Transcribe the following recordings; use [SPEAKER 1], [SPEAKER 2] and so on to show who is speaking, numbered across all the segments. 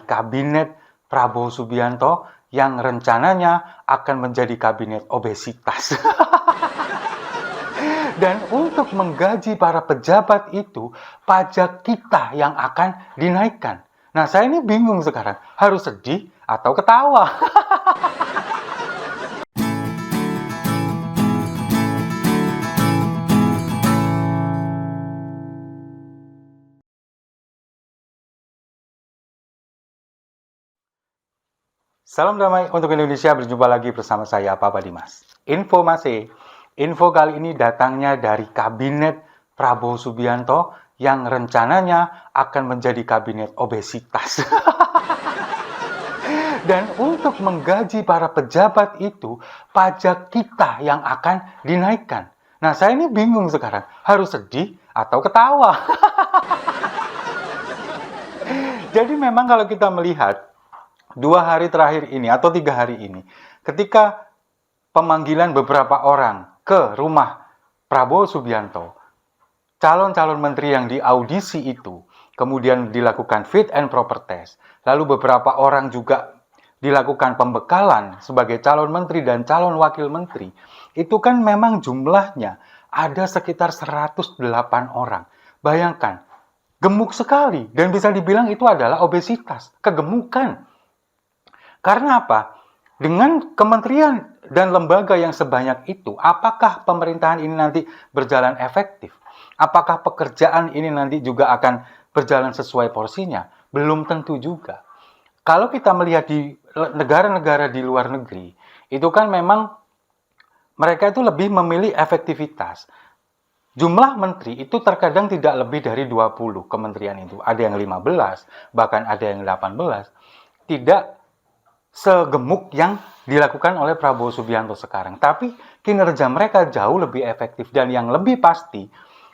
[SPEAKER 1] kabinet Prabowo Subianto yang rencananya akan menjadi kabinet obesitas. Dan untuk menggaji para pejabat itu, pajak kita yang akan dinaikkan. Nah, saya ini bingung sekarang, harus sedih atau ketawa? Salam damai untuk Indonesia, berjumpa lagi bersama saya, Papa Dimas. Info kali ini datangnya dari kabinet Prabowo Subianto yang rencananya akan menjadi kabinet obesitas. Dan untuk menggaji para pejabat itu, pajak kita yang akan dinaikkan. Nah, saya ini bingung sekarang, harus sedih atau ketawa? Jadi memang kalau kita melihat 2 hari terakhir ini atau 3 hari ini, ketika pemanggilan beberapa orang ke rumah Prabowo Subianto, calon-calon menteri yang diaudisi itu, kemudian dilakukan fit and proper test, lalu beberapa orang juga dilakukan pembekalan sebagai calon menteri dan calon wakil menteri, itu kan memang jumlahnya ada sekitar 108 orang. Bayangkan, gemuk sekali, dan bisa dibilang itu adalah obesitas, kegemukan. Karena apa? Dengan kementerian dan lembaga yang sebanyak itu, apakah pemerintahan ini nanti berjalan efektif? Apakah pekerjaan ini nanti juga akan berjalan sesuai porsinya? Belum tentu juga. Kalau kita melihat di negara-negara di luar negeri, itu kan memang mereka itu lebih memilih efektivitas. Jumlah menteri itu terkadang tidak lebih dari 20 kementerian itu. Ada yang 15, bahkan ada yang 18. Tidak segemuk yang dilakukan oleh Prabowo Subianto sekarang. Tapi kinerja mereka jauh lebih efektif dan yang lebih pasti,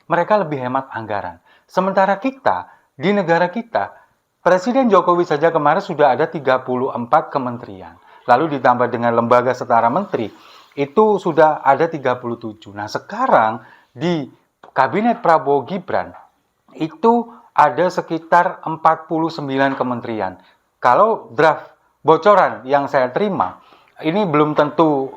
[SPEAKER 1] mereka lebih hemat anggaran. Sementara kita, di negara kita, Presiden Jokowi saja kemarin sudah ada 34 kementerian. Lalu ditambah dengan lembaga setara menteri, itu sudah ada 37. Nah, sekarang di Kabinet Prabowo Gibran, itu ada sekitar 49 kementerian. Kalau draft bocoran yang saya terima, ini belum tentu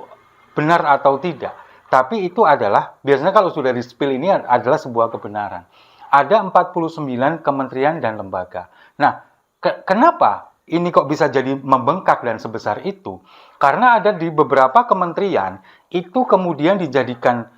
[SPEAKER 1] benar atau tidak. Tapi itu adalah, biasanya kalau sudah di-spill ini adalah sebuah kebenaran. Ada 49 kementerian dan lembaga. Nah, kenapa ini kok bisa jadi membengkak dan sebesar itu? Karena ada di beberapa kementerian, itu kemudian dijadikan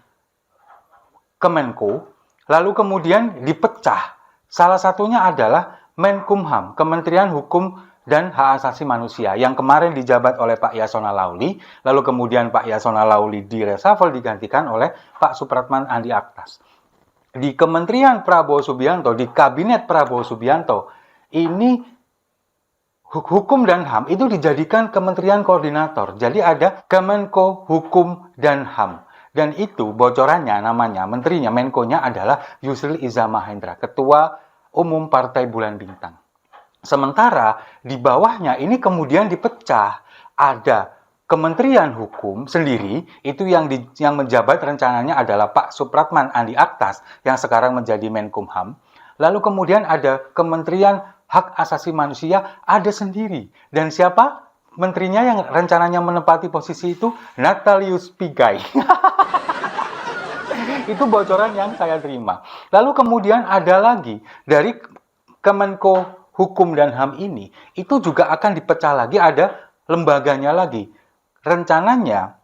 [SPEAKER 1] Kemenko, lalu kemudian dipecah. Salah satunya adalah Menkumham, Kementerian Hukum dan Hak Asasi Manusia, yang kemarin dijabat oleh Pak Yasona Lauli, lalu kemudian Pak Yasona Lauli direshuffle digantikan oleh Pak Supratman Andi Aktas. Di Kementerian Prabowo Subianto, di Kabinet Prabowo Subianto, ini Hukum dan HAM itu dijadikan kementerian koordinator. Jadi ada Kemenko Hukum dan HAM. Dan itu bocorannya namanya, menterinya, Menkonya adalah Yusril Iza Mahendra, Ketua Umum Partai Bulan Bintang. Sementara di bawahnya ini kemudian dipecah. Ada Kementerian Hukum sendiri, itu yang menjabat rencananya adalah Pak Supratman Andi Aktas, yang sekarang menjadi Menkumham. Lalu kemudian ada Kementerian Hak Asasi Manusia, ada sendiri. Dan siapa menterinya yang rencananya menempati posisi itu? Natalius Pigai. Itu bocoran yang saya terima. Lalu kemudian ada lagi dari Kemenko Hukum dan HAM ini, itu juga akan dipecah lagi, ada lembaganya lagi. Rencananya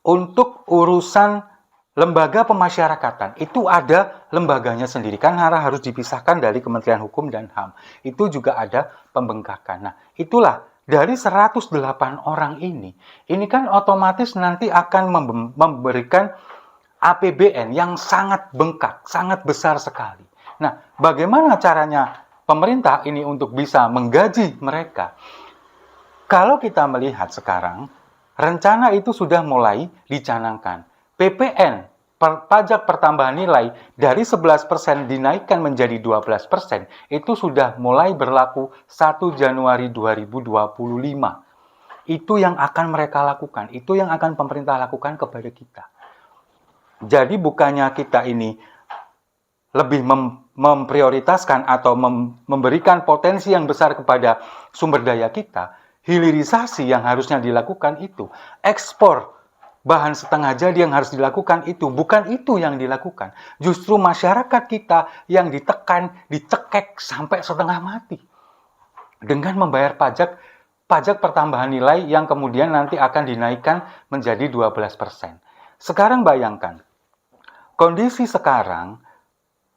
[SPEAKER 1] untuk urusan lembaga pemasyarakatan, itu ada lembaganya sendiri. Kan harus dipisahkan dari Kementerian Hukum dan HAM. Itu juga ada pembengkakan. Nah, itulah dari 108 orang ini kan otomatis nanti akan memberikan APBN yang sangat bengkak, sangat besar sekali. Nah, bagaimana caranya pemerintah ini untuk bisa menggaji mereka? Kalau kita melihat sekarang, rencana itu sudah mulai dicanangkan. PPN, pajak pertambahan nilai, dari 11% dinaikkan menjadi 12%, itu sudah mulai berlaku 1 Januari 2025. Itu yang akan mereka lakukan, itu yang akan pemerintah lakukan kepada kita. Jadi bukannya kita ini lebih memprioritaskan atau memberikan potensi yang besar kepada sumber daya kita, hilirisasi yang harusnya dilakukan itu, ekspor bahan setengah jadi yang harus dilakukan itu, bukan itu yang dilakukan. Justru masyarakat kita yang ditekan, dicekek sampai setengah mati dengan membayar pajak pertambahan nilai yang kemudian nanti akan dinaikkan menjadi 12%. Sekarang bayangkan, kondisi sekarang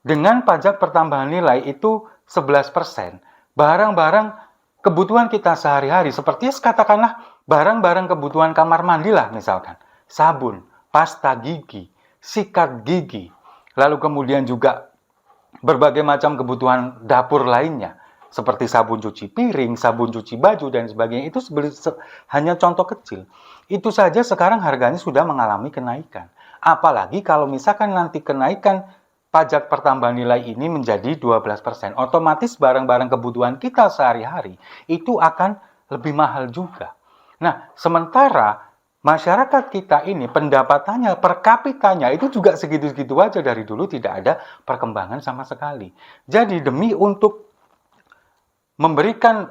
[SPEAKER 1] dengan pajak pertambahan nilai itu 11%, barang-barang kebutuhan kita sehari-hari, seperti katakanlah barang-barang kebutuhan kamar mandi lah misalkan, sabun, pasta gigi, sikat gigi, lalu kemudian juga berbagai macam kebutuhan dapur lainnya, seperti sabun cuci piring, sabun cuci baju, dan sebagainya, itu hanya contoh kecil. Itu saja sekarang harganya sudah mengalami kenaikan. Apalagi kalau misalkan nanti kenaikan pajak pertambahan nilai ini menjadi 12%, otomatis barang-barang kebutuhan kita sehari-hari itu akan lebih mahal juga. Nah, sementara masyarakat kita ini pendapatannya per kapitanya itu juga segitu-segitu aja, dari dulu tidak ada perkembangan sama sekali. Jadi demi untuk memberikan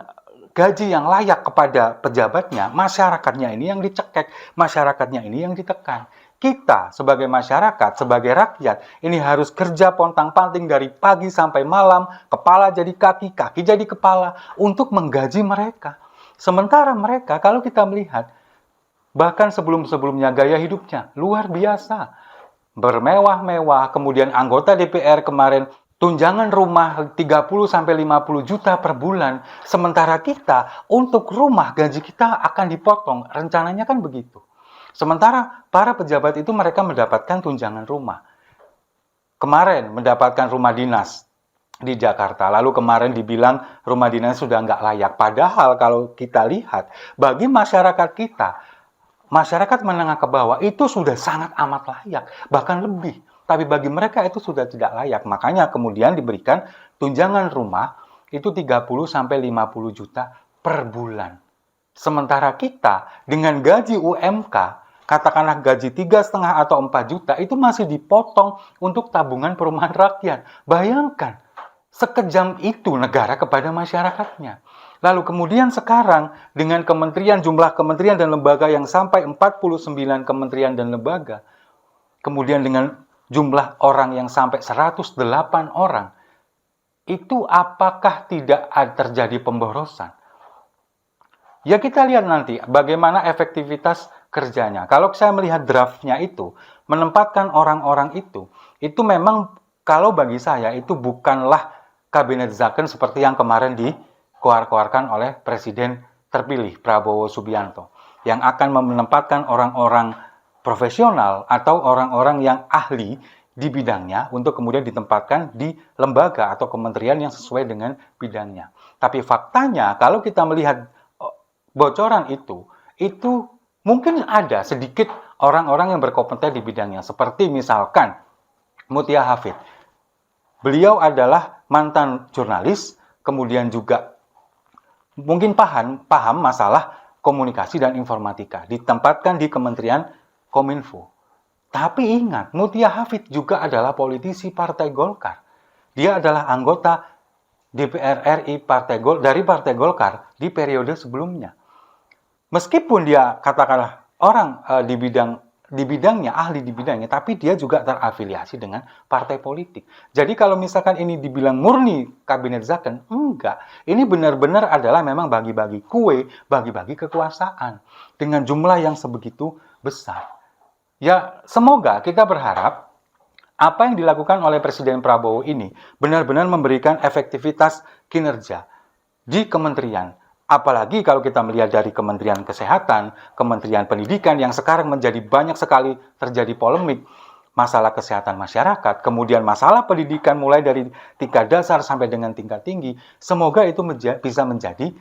[SPEAKER 1] gaji yang layak kepada pejabatnya, masyarakatnya ini yang dicekek, masyarakatnya ini yang ditekan. Kita sebagai masyarakat, sebagai rakyat, ini harus kerja pontang-panting dari pagi sampai malam, kepala jadi kaki, kaki jadi kepala, untuk menggaji mereka. Sementara mereka, kalau kita melihat, bahkan sebelum-sebelumnya gaya hidupnya luar biasa. Bermewah-mewah, kemudian anggota DPR kemarin tunjangan rumah 30-50 juta per bulan. Sementara kita, untuk rumah gaji kita akan dipotong, rencananya kan begitu. Sementara para pejabat itu mereka mendapatkan tunjangan rumah. Kemarin mendapatkan rumah dinas di Jakarta, lalu kemarin dibilang rumah dinas sudah nggak layak. Padahal kalau kita lihat, bagi masyarakat kita, masyarakat menengah ke bawah itu sudah sangat amat layak, bahkan lebih. Tapi bagi mereka itu sudah tidak layak. Makanya kemudian diberikan tunjangan rumah itu 30-50 juta per bulan. Sementara kita dengan gaji UMK, katakanlah gaji 3,5 atau 4 juta, itu masih dipotong untuk tabungan perumahan rakyat. Bayangkan, sekejam itu negara kepada masyarakatnya. Lalu kemudian sekarang dengan kementerian, jumlah kementerian dan lembaga yang sampai 49 kementerian dan lembaga, kemudian dengan jumlah orang yang sampai 108 orang, itu apakah tidak terjadi pemborosan? Ya kita lihat nanti bagaimana efektivitas kerjanya. Kalau saya melihat draftnya itu, menempatkan orang-orang itu memang kalau bagi saya itu bukanlah kabinet Zaken seperti yang kemarin dikeluarkan oleh Presiden terpilih Prabowo Subianto, yang akan menempatkan orang-orang profesional atau orang-orang yang ahli di bidangnya untuk kemudian ditempatkan di lembaga atau kementerian yang sesuai dengan bidangnya. Tapi faktanya kalau kita melihat bocoran itu mungkin ada sedikit orang-orang yang berkompeten di bidangnya. Seperti misalkan Mutia Hafid. Beliau adalah mantan jurnalis, kemudian juga mungkin paham masalah komunikasi dan informatika. Ditempatkan di Kementerian Kominfo. Tapi ingat, Mutia Hafid juga adalah politisi Partai Golkar. Dia adalah anggota DPR RI dari Partai Golkar di periode sebelumnya. Meskipun dia katakanlah orang di bidangnya, ahli di bidangnya, tapi dia juga terafiliasi dengan partai politik. Jadi kalau misalkan ini dibilang murni kabinet Zaken, enggak. Ini benar-benar adalah memang bagi-bagi kue, bagi-bagi kekuasaan dengan jumlah yang sebegitu besar. Ya, semoga kita berharap apa yang dilakukan oleh Presiden Prabowo ini benar-benar memberikan efektivitas kinerja di kementerian. Apalagi kalau kita melihat dari Kementerian Kesehatan, Kementerian Pendidikan yang sekarang menjadi banyak sekali terjadi polemik masalah kesehatan masyarakat, kemudian masalah pendidikan mulai dari tingkat dasar sampai dengan tingkat tinggi, semoga itu bisa menjadi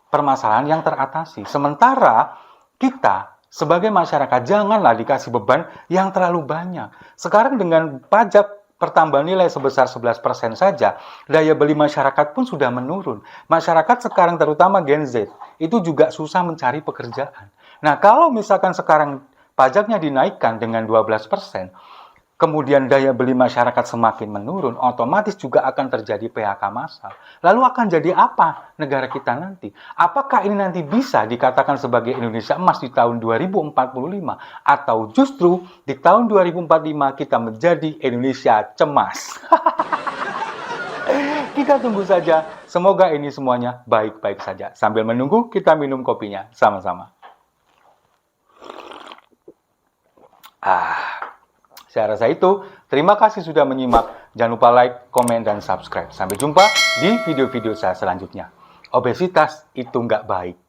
[SPEAKER 1] permasalahan yang teratasi. Sementara kita sebagai masyarakat janganlah dikasih beban yang terlalu banyak. Sekarang dengan pajak pertambahan nilai sebesar 11% saja, daya beli masyarakat pun sudah menurun. Masyarakat sekarang terutama Gen Z, itu juga susah mencari pekerjaan. Nah, kalau misalkan sekarang pajaknya dinaikkan dengan 12%, kemudian daya beli masyarakat semakin menurun, otomatis juga akan terjadi PHK massal. Lalu akan jadi apa negara kita nanti? Apakah ini nanti bisa dikatakan sebagai Indonesia emas di tahun 2045? Atau justru di tahun 2045 kita menjadi Indonesia cemas? Kita tunggu saja. Semoga ini semuanya baik-baik saja. Sambil menunggu, kita minum kopinya sama-sama. Saya rasa itu. Terima kasih sudah menyimak. Jangan lupa like, komen, dan subscribe. Sampai jumpa di video-video saya selanjutnya. Obesitas itu nggak baik.